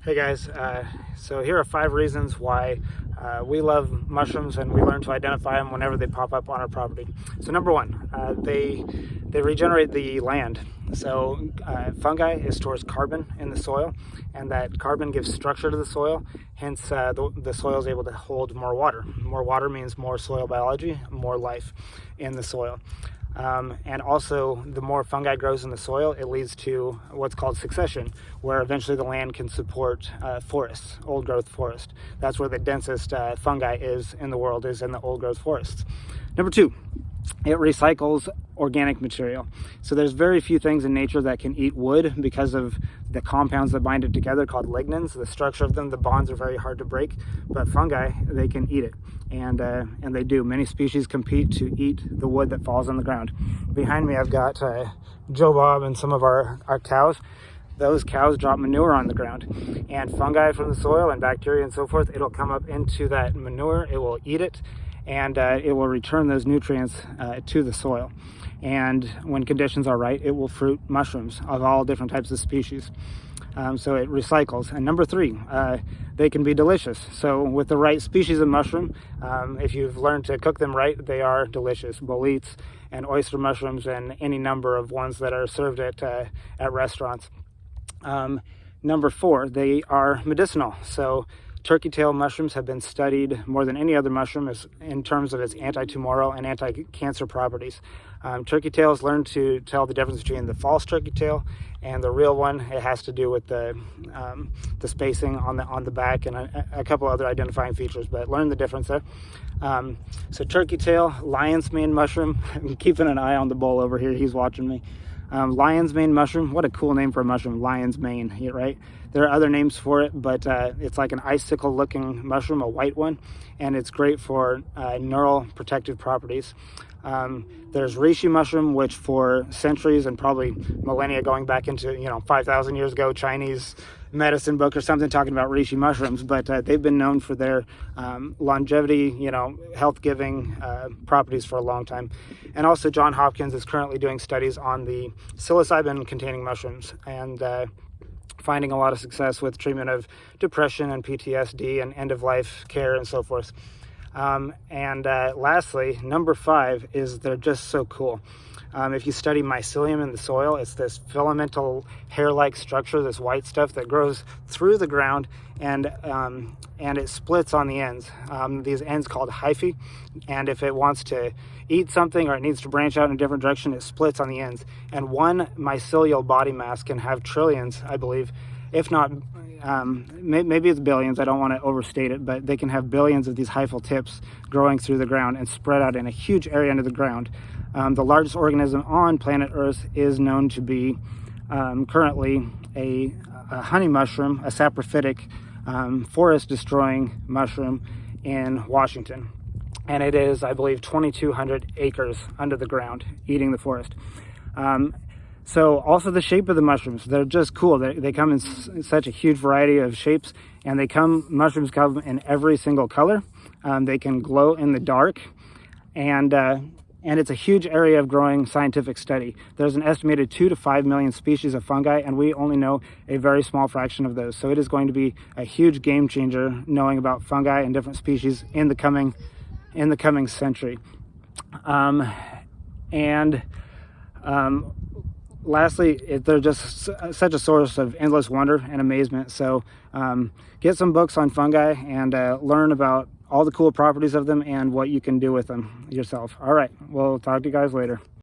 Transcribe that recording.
Hey guys, so here are 5 reasons why we love mushrooms and we learn to identify them whenever they pop up on our property. So number 1, they regenerate the land. So fungi stores carbon in the soil, and that carbon gives structure to the soil. Hence the soil is able to hold more water. More water means more soil biology, more life in the soil. And also, the more fungi grows in the soil, it leads to what's called succession, where eventually the land can support forests, old growth forest. That's where the densest fungi is in the world, is in the old growth forests. Number 2, it recycles organic material. So there's very few things in nature that can eat wood because of the compounds that bind it together called lignins. The structure of them, the bonds are very hard to break, but fungi, they can eat it. And they do. Many species compete to eat the wood that falls on the ground. Behind me I've got Joe Bob and some of our cows. Those cows drop manure on the ground, and fungi from the soil and bacteria and so forth, it'll come up into that manure, it will eat it, and it will return those nutrients to the soil. And when conditions are right, it will fruit mushrooms of all different types of species. So it recycles. And number 3, they can be delicious. So with the right species of mushroom, if you've learned to cook them right, they are delicious. Boletes and oyster mushrooms and any number of ones that are served at restaurants. Number 4, they are medicinal. So turkey tail mushrooms have been studied more than any other mushroom in terms of its anti-tumoral and anti-cancer properties. Turkey tails learn to tell the difference between the false turkey tail and the real one. It has to do with the spacing on the back and a couple other identifying features, but learn the difference there. So turkey tail, lion's mane mushroom. I'm keeping an eye on the bull over here. He's watching me. Lion's mane mushroom, what a cool name for a mushroom, lion's mane, right? There are other names for it, but it's like an icicle looking mushroom, a white one, and it's great for neural protective properties. There's Reishi Mushroom, which for centuries and probably millennia going back into 5,000 years ago, Chinese medicine book or something talking about Reishi mushrooms, but they've been known for their longevity, health-giving properties for a long time. And also Johns Hopkins is currently doing studies on the psilocybin-containing mushrooms and finding a lot of success with treatment of depression and PTSD and end-of-life care and so forth. And lastly, number 5 is they're just so cool. If you study mycelium in the soil, it's this filamental hair-like structure, this white stuff that grows through the ground, and it splits on the ends. These ends called hyphae, and if it wants to eat something or it needs to branch out in a different direction, it splits on the ends. And one mycelial body mass can have trillions, I believe, if not maybe it's billions, I don't want to overstate it, but they can have billions of these hyphal tips growing through the ground and spread out in a huge area under the ground. The largest organism on planet Earth is known to be currently a honey mushroom, a saprophytic forest-destroying mushroom in Washington. And it is, I believe, 2,200 acres under the ground, eating the forest. So also the shape of the mushrooms, they're just cool. They come in such a huge variety of shapes, and mushrooms come in every single color. They can glow in the dark, and it's a huge area of growing scientific study. There's an estimated 2 to 5 million species of fungi, and we only know a very small fraction of those. So it is going to be a huge game changer knowing about fungi and different species in the coming century. Lastly, they're just such a source of endless wonder and amazement. So get some books on fungi and learn about all the cool properties of them and what you can do with them yourself. All right, we'll talk to you guys later.